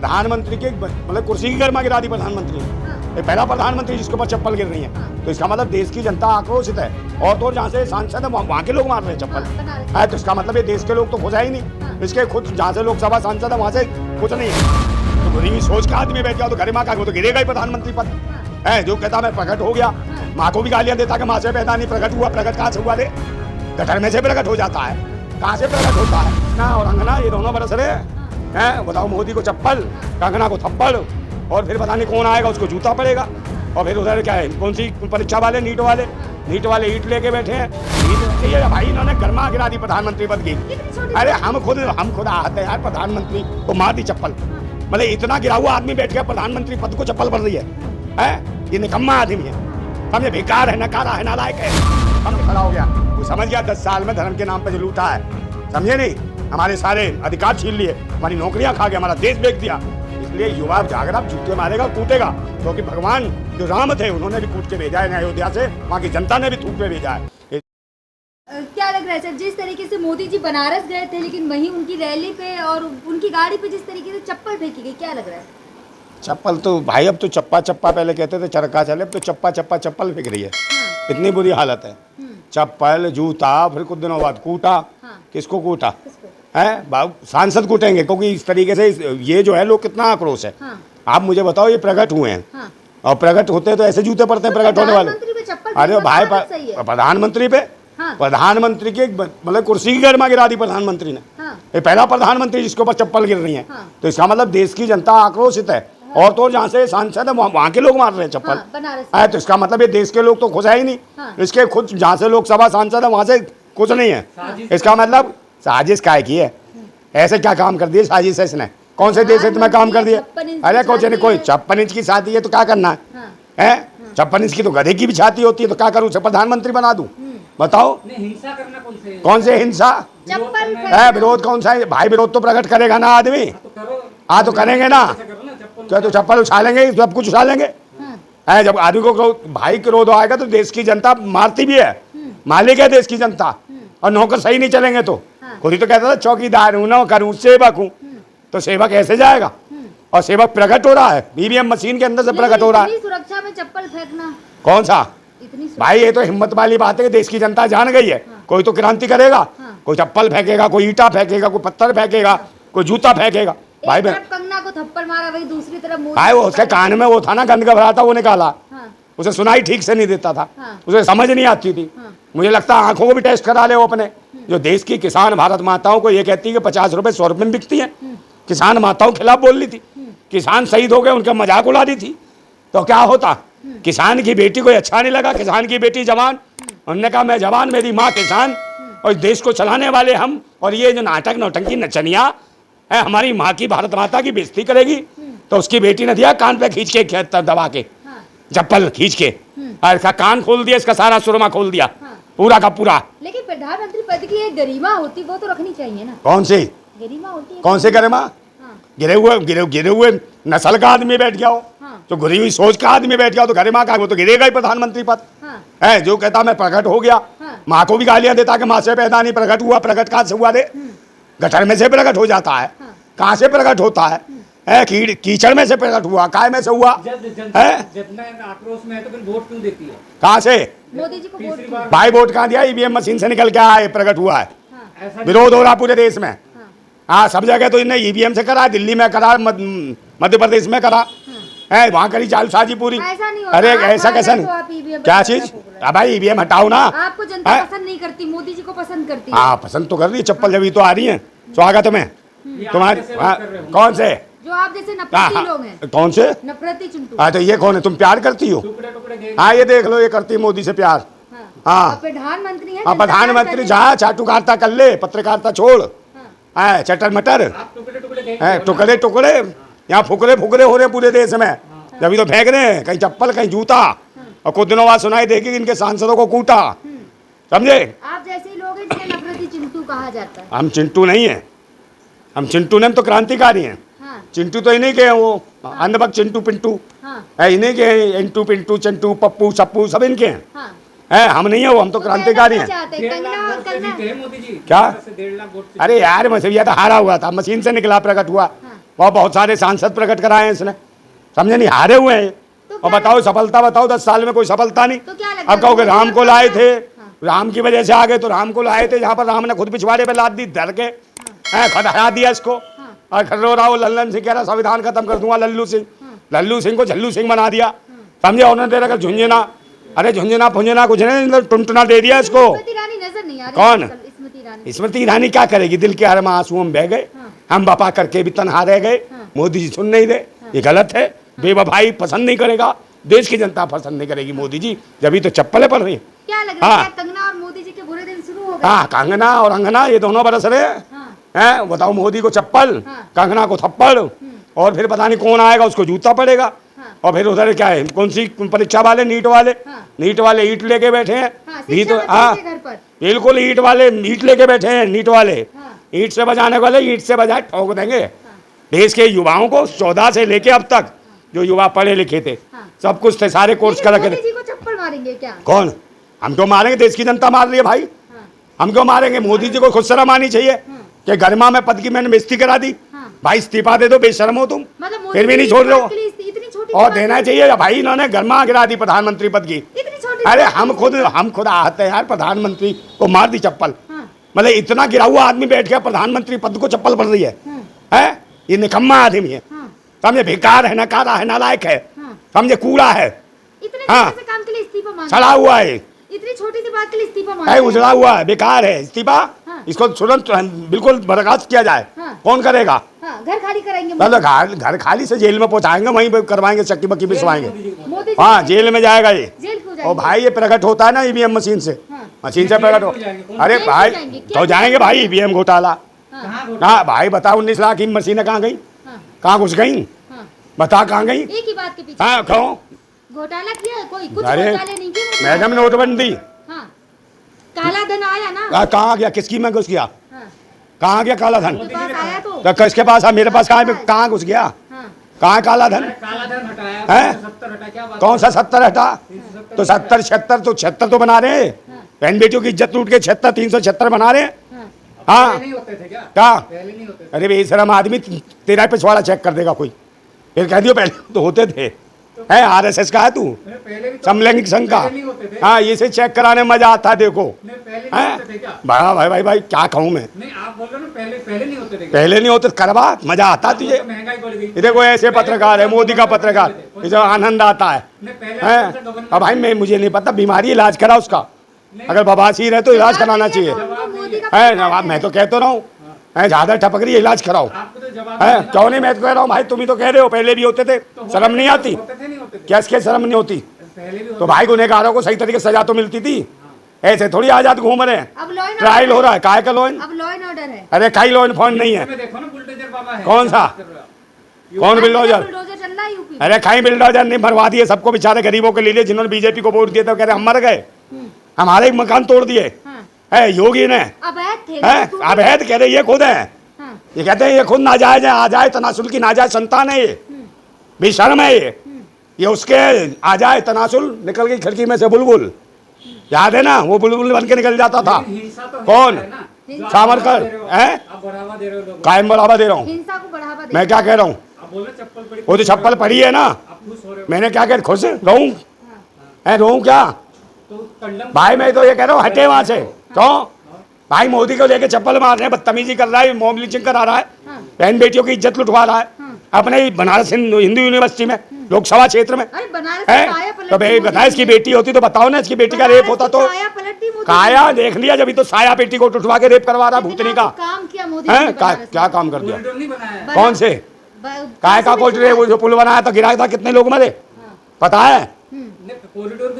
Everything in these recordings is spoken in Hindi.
प्रधानमंत्री के मतलब कुर्सी की गर्मा गिरा दी प्रधानमंत्री ने। ये पहला प्रधानमंत्री जिसके ऊपर चप्पल गिर रही है, तो इसका मतलब देश की जनता आक्रोशित है। और तो जहाँ से सांसद है वहाँ के लोग मार रहे हैं चप्पल है, तो इसका मतलब ये देश के लोग तो खुश है ही नहीं। इसके खुद जहाँ से लोकसभा सांसद है वहाँ से कुछ नहीं है। तो बुरी सोच का आदमी बैठ गया तो गरिमा का तो गिरेगा ही प्रधानमंत्री पद है। जो कहता मैं प्रकट हो गया, माँ को भी गालियाँ देता कि माँ से पैदा नहीं प्रकट हुआ। प्रकट कहाँ से हुआ? दे गटर में से प्रकट हो जाता है, कहाँ से प्रकट होता है ना। और अंगना ये दोनों बरस रहे हैं। बताओ, मोदी को चप्पल, कंगना को थप्पड़, और फिर पता नहीं कौन आएगा उसको जूता पड़ेगा। और फिर उधर क्या है, कौन सी परीक्षा वाले, नीट वाले ईट लेके बैठे हैं। ईट भाई इन्होंने गर्मा गिरा दी प्रधानमंत्री पद की। अरे हम खुद आहत है यार, प्रधानमंत्री को मार दी चप्पल। मतलब इतना गिरा हुआ आदमी बैठ गया प्रधानमंत्री पद को चप्पल पड़ रही है। ये निकम्मा आदमी है, समझे, बेकार है, नकारा है, नालायक है। हम खड़ा हो गया, वो समझ गया 10 साल में धर्म के नाम पे जो लूटा है, समझे नहीं, हमारे सारे अधिकार छीन लिए, हमारी नौकरियां खा गया, हमारा देश बेच दिया। इसलिए युवा जागर अब जूते मारेगा, कूटेगा, क्योंकि भगवान जो राम थे उन्होंने भी कूट के भेजा है अयोध्या से, वहाँ की जनता ने भी थूक के भेजा है। क्या लग रहा है सर, जिस तरीके से मोदी जी बनारस गए थे, लेकिन वहीं उनकी रैली पे और उनकी गाड़ी पे जिस तरीके से चप्पल फेंकी गई, क्या लग रहा है? चप्पल तो भाई अब तो चप्पा पहले कहते थे चरखा चले, अब तो चप्पल फेंक रही है। इतनी बुरी हालत है। चप्पल, जूता, फिर कुछ दिनों बाद कूटा। किसको कूटा है? बाबू सांसद कूटेंगे, क्योंकि इस तरीके से ये जो है लोग कितना आक्रोश है। आप मुझे बताओ, ये प्रकट हुए हैं और प्रकट होते तो ऐसे जूते पड़ते हैं प्रकट होने वाले। अरे भाई प्रधानमंत्री पे, प्रधानमंत्री की मतलब कुर्सी की गर्मा गिरा दी प्रधानमंत्री ने। ये पहला प्रधानमंत्री जिसके ऊपर चप्पल गिर रही है, तो इसका मतलब देश की जनता आक्रोशित है। और तो जहाँ से सांसद है वहाँ के लोग मार रहे हैं चप्पल है, तो इसका मतलब ये देश के लोग तो खुश है ही नहीं। इसके खुद जहाँ से लोकसभा सांसद है वहाँ से कुछ नहीं है। इसका मतलब साजिश काय की है? ऐसे क्या काम कर दिए साजिश है इसने? कौन से देश में काम कर दिए? अरे कुछ नहीं, कोई 56 इंच की छाती है तो क्या करना है? 56 इंच की तो गधे की भी छाती होती है, तो क्या करूँ, प्रधानमंत्री बना दूं? बताओ, हिंसा करना कौन से हिंसा है? विरोध कौन सा है भाई? विरोध तो प्रकट करेगा ना आदमी। हाँ तो करेंगे ना, क्या तो चप्पल उछालेंगे, सब कुछ उछालेंगे। जब आदमी को भाई क्रोध आएगा तो देश की जनता मारती भी है, मालिक है देश की जनता। और नौकर सही नहीं चलेंगे तो खुद ही तो कहता था चौकीदार हूँ, नौकर हूँ, सेवक हूँ। तो सेवक ऐसे जाएगा? और सेवक प्रकट हो रहा है, ईवीएम मशीन के अंदर से प्रकट हो रहा है। सुरक्षा में चप्पल फेंकना कौन सा भाई? ये तो हिम्मत वाली बात है कि देश की जनता जान गई है। कोई तो क्रांति करेगा, कोई चप्पल फेंकेगा, कोई ईटा फेंकेगा, कोई पत्थर फेंकेगा, कोई जूता फेंकेगा। भाई कंगना को थप्पड़ मारा, वही दूसरी तरफ भाई वो उसके कान में वो था ना, गंद घबराता, वो निकाला। उसे सुनाई ठीक से नहीं देता था, उसे समझ नहीं आती थी। मुझे लगता है आंखों को भी टेस्ट करा ले वो अपने। जो देश की किसान भारत माताओं को ये कहती है कि 50 रुपए 100 रुपए में बिकती है, किसान माताओं के खिलाफ बोल रही थी। किसान शहीद हो गए, उनका मजाक उड़ा दी थी, तो क्या होता? किसान की बेटी को अच्छा नहीं लगा, किसान की बेटी जवान, उन्होंने कहा मैं जवान, मेरी माँ किसान, और देश को चलाने वाले हम, और ये जो नाटक नौटंकी नचनिया है, हमारी माँ की, भारत माता की बेइज्जती करेगी। तो उसकी बेटी ने दिया कान पे खींच के, दबा के, चप्पल खींच के, और इसका कान खोल दिया, इसका सारा सुरमा खोल दिया, पूरा का पूरा। लेकिन प्रधानमंत्री पद की एक गरिमा होती, वो तो रखनी चाहिए ना। कौन सी गरिमा होती है? कौन सी गरिमा? गिरे हुए नस्ल का आदमी बैठ गया हो, तो गिरी हुई सोच का आदमी बैठ गया हो, तो गरिमा का वो तो गिरेगा ही प्रधानमंत्री पद है। जो कहता मैं प्रकट हो गया, माँ को भी गालियाँ देता कि माँ से पैदा नहीं प्रकट हुआ। प्रकट कहाँ से हुआ? दे गटर में से प्रकट हो जाता है, कहाँ से प्रकट होता है? कीचड़ में से प्रकट हुआ, काय में से हुआ है? आक्रोश में है तो फिर वोट क्यों देती है? कहाँ से? मोदी जी को वोट भाई वोट कहाँ दिया? ईवीएम मशीन से निकल के आया, प्रकट हुआ है। विरोध हो रहा पूरे देश में। हाँ सब जगह तो इन्हें ईवीएम से करा, दिल्ली में करा, मध्य प्रदेश में करा है, वहाँ करी जालसाजी पूरी। अरे ऐसा कैसा नहीं? क्या चीज? भाई ईवीएम हटाओ ना। आपको जनता पसंद नहीं करती, मोदी जी को पसंद करती है। हाँ पसंद तो कर रही है, चप्पल जब तो आ रही है स्वागत में तुम्हारे। कौन से? जो आप जैसे नफरती लोग हैं। कौन से नफरती चिंटू? हाँ तो ये कौन है? तुम प्यार करती हो? हाँ ये देख लो, ये करती है मोदी से प्यार। हाँ प्रधानमंत्री है। हाँ प्रधानमंत्री जहाँ चाटुकारिता कर ले, पत्रकारिता छोड़, चटर मटर, टुकड़े टुकड़े, यहाँ फुकरे फुकरे हो रहे पूरे देश में। जब तो फेंक रहे हैं, कहीं चप्पल कहीं जूता, और कुछ दिनों बाद सुनाई देगी इनके सांसदों को कूटा। समझे? आप जैसे लोग हैं जिन्हें नफरती चिंटू कहा जाता है। हम चिंटू नहीं है, हम चिंटू नहीं, हम तो क्रांतिकारी हैं। चिंटू तो इन्हीं के हैं, वो अंधभक्त चिंटू पिंटू है, इन्हीं के हैं। इंटू पिंटू चिंटू पप्पू सप्पू सब इनके हैं। हम नहीं है वो, हम तो क्रांतिकारी हैं। क्या? अरे यार मसीहा तो हारा हुआ था, मशीन से निकला, प्रकट हुआ वह बहुत सारे सांसद प्रकट कराए हैं इसने, समझे नहीं, हारे हुए हैं। तो और क्या बताओ सफलता, बताओ 10 साल में कोई सफलता नहीं। तो क्या लगता अब कहोगे है? राम को लाए थे, हाँ। राम की वजह से आ गए, तो राम को लाए थे जहाँ पर राम ने खुद पिछवाड़े पे लाद दी, डर के हरा दिया इसको। और खर्रो राव लल्लन सिंह कह रहा संविधान खत्म कर दूंगा, लल्लू सिंह को झल्लू सिंह बना दिया, समझे। उन्होंने दे रखा झुंझुना, अरे झुंझुना फुंझुना कुछ नहीं, टुनटुना दे दिया इसको। स्मृति ईरानी नजर नहीं आ रही। कौन? स्मृति ईरानी। स्मृति ईरानी क्या करेगी, दिल के हर में आंसू हम बह गए, हम बपा करके भी तनहा रह गए, मोदी जी सुन नहीं दे, ये गलत है। बेवफाई पसंद नहीं करेगा, देश की जनता पसंद नहीं करेगी मोदी जी, जब तो चप्पलें पड़ रही। क्या लग रहा है, कंगना और मोदी जी के बुरे दिन शुरू हो गए? हाँ, कंगना और अंगना ये दोनों बरस रहे हैं। बताओ, मोदी को चप्पल, कंगना को थप्पड़, और फिर पता नहीं कौन आएगा उसको जूता पड़ेगा। और फिर उधर क्या है, कौन सी परीक्षा वाले, नीट वाले ईट लेके बैठे हैं। भी तो बिल्कुल ईट वाले ईट लेके बैठे हैं, नीट वाले ईट से बजाने वाले ईट से बजाए ठोक देंगे। देश के युवाओं को 14 से लेके अब तक जो युवा पढ़े लिखे थे, सब कुछ थे, सारे कोर्स कर रखे थे। मोदी जी को चप्पल मारेंगे क्या? कौन? हम क्यों मारेंगे, देश की जनता मार रही है भाई, हम क्यों मारेंगे। मोदी जी को खुद शर्म आनी चाहिए कि गरिमा में पद की मैंने बेइज्जती करा दी। भाई इस्तीफा दे दो, बेशर्म हो तुम, मतलब फिर भी नहीं छोड़ रहे हो। इतनी छोटी और देना चाहिए भाई, इन्होंने गरिमा गिरा दी प्रधानमंत्री पद की। इतनी छोटी अरे हम खुद आहत है यार, प्रधानमंत्री को मार दी चप्पल। मतलब इतना गिरा हुआ आदमी बैठ गया, प्रधानमंत्री पद को चप्पल पड़ रही है। ये निकम्मा आदमी है, समझे, बेकार है, नकारा है, नालायक है, समझे, कूड़ा है, इतने छोटे से काम के लिए इस्तीफा मांगा, सड़ा हुआ है, इतनी छोटी सी बात के लिए इस्तीफा है, मांगा, उजड़ा हुआ है, बेकार है, इस्तीफा। इसको तुरंत बिल्कुल बर्खास्त किया जाए। कौन करेगा? घर खाली कराएंगे, मतलब घर खाली से जेल में पहुंचाएंगे, वहीं पे करवाएंगे, चक्की बक्की पिसवाएंगे। मोदी जी हाँ, जेल में जाएगा ये। जेल क्यों और जाएंगे? भाई ये प्रकट होता है ना ईवीएम मशीन से, मशीन से प्रकट हो। अरे जेल भाई क्यों जाएंगे? तो जाएंगे भाई, ईवीएम घोटाला। हाँ भाई बताओ, 19 लाख की मशीनें कहाँ गई, कहाँ घुस गई, बता कहाँ गई। एक ही बात के पीछे हाँ कहो, घोटाला किया है कोई, कुछ अरे घोटाले नहीं किए। मैडम नोटबंदी, काला धन आया ना, कहाँ गया, किसकी में घुस गया, कहाँ गया काला धन, आपके पास आया तो किसके पास है, मेरे पास कहाँ घुस गया, कहाँ काला धन है, कौन सा 70 हटा, तो 70 76 तो 76 तो बना रहे, बहन बेटियों की इज्जत लूट के 76 376 बना रहे। हाँ क्या, अरे बेशरम आदमी, तेरा पिछवाड़ा चेक कर देगा कोई, फिर कह दियो पहले तो होते थे, है आरएसएस का है तू, समलैंगिक संघ का। हाँ, इसे चेक कराने में मजा आता है, देखो भाई भाई भाई क्या कहूँ मैं, आप बोल रहे हो ना, पहले नहीं होते थे, पहले नहीं होते, करवा मजा आता तुझे। महंगाई बढ़ गई। देखो ऐसे पत्रकार है, मोदी का पत्रकार, इसे आनंद आता है। अब भाई मैं, मुझे नहीं पता, बीमारी इलाज करा उसका, अगर बवासीर है तो इलाज कराना चाहिए, है ना। मैं तो कहता रहा हूँ, ज्यादा टपक रही है, इलाज कराओ, है क्यों नहीं। मैं तो कह रहा हूँ भाई, तुम ही तो कह रहे हो पहले भी होते थे, शर्म नहीं आती क्या, इसके शर्म नहीं होती। तो भाई गुनहगारों को सही तरीके से सजा तो मिलती थी, ऐसे थोड़ी आजाद घूम रहे हैं। ट्रायल हो रहा है, काय का लॉ एंड, अब लॉ एंड ऑर्डर है। अरे कई लॉ एनफोर्समेंट नहीं है, देखो ना, बुलडोजर बाबा है। कौन सा, कौन बिल्डोजर, बुलडोजर चल रहा है यूपी। अरे कहीं बिल्डोजर नहीं, मरवा दिए सबको, बेचारे गरीबों के लिए, जिन्होंने बीजेपी को वोट दिया था, कह रहे हम मर गए, हमारे मकान तोड़ दिए है योगी ने, अवैध थे, अवैध कह रहे ये खुद है, ये कहते हैं ये खुद नाजायज है, आजाए तनासुल की नाजायज संतान है, ये बेशर्म है, ये उसके आजाए तनासुल, निकल गई खिड़की में से बुलबुल, याद है ना, वो बुलबुल बन के निकल जाता था। कौन, सावरकर है, कायम बढ़ावा दे रहा हूँ, हिंसा को बढ़ावा दे। मैं क्या कह रहा हूँ, वो तो चप्पल पड़ी है ना, मैंने क्या कह, खुश रहूं है, रहूं क्या भाई, मैं तो ये कह रहा हूँ हटे वहां से। क्यों भाई, मोदी को लेके चप्पल मार रहे हैं, बदतमीजी कर रहा है, मॉब लिंचिंग करा रहा है, बहन बेटियों की इज्जत लुटवा रहा है, अपने ही बनारस हिंदू यूनिवर्सिटी में, लोकसभा क्षेत्र में है। तो भाई बताए, इसकी बेटी होती तो बताओ ना, इसकी बेटी का रेप होता तो, काया देख लिया, जब तो साया बेटी को उठवा के रेप करवा रहा भूतनी का, काम किया मोदी है क्या काम कर दिया, कौन से काय का कोरिडोर, जो पुल बनाया था गिराया था, कितने लोग मरे पता है,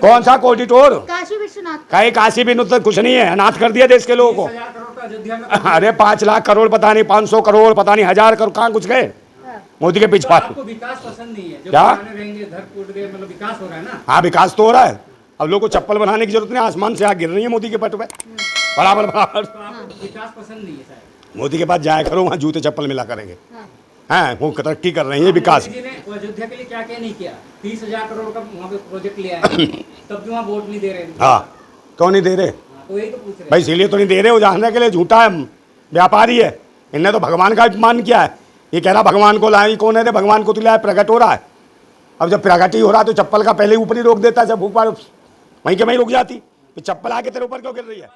कौन सा कोरिडोर, काशी विश्वनाथ, कहीं काशी भी नुत कुछ नहीं है, अनाथ कर दिया देश के लोगों को। अरे 5 लाख करोड़ पता नहीं, 500 करोड़ पता नहीं, 1000 करोड़ कहाँ कुछ गए मोदी के पीछे। आपको विकास पसंद नहीं है, जो क्या मतलब विकास हो रहा है ना। हाँ विकास तो हो रहा है, अब लोगों को चप्पल बनाने की जरूरत नहीं, आसमान से आग गिर रही है मोदी के पट पे बराबर बराबर। तो आपको विकास पसंद नहीं है शायद। मोदी के पास जाया करो, वहाँ जूते चप्पल मिला करेंगे, हैं वो तरक्की कर रही है, विकास। मोदी जी ने अयोध्या के लिए क्या क्या नहीं किया, 30,000 करोड़ का वहाँ पे प्रोजेक्ट लिया है, तब भी वहाँ वोट नहीं दे रहे। हाँ क्यों नहीं दे रहे तो यही तो पूछ रहे भाई, इसीलिए तो नहीं दे रहे, वो जानने के लिए झूठा है, व्यापारी है, इनने तो भगवान का अपमान किया है, ये कह रहा भगवान को लाए, कौन है रे भगवान को? तो लाया, प्रकट हो रहा है। अब जब प्रकट ही हो रहा है तो चप्पल का पहले ऊपर ही रोक देता, जब ऊपर वहीं के वहीं रुक जाती, तो चप्पल आके तेरे ऊपर क्यों गिर रही है?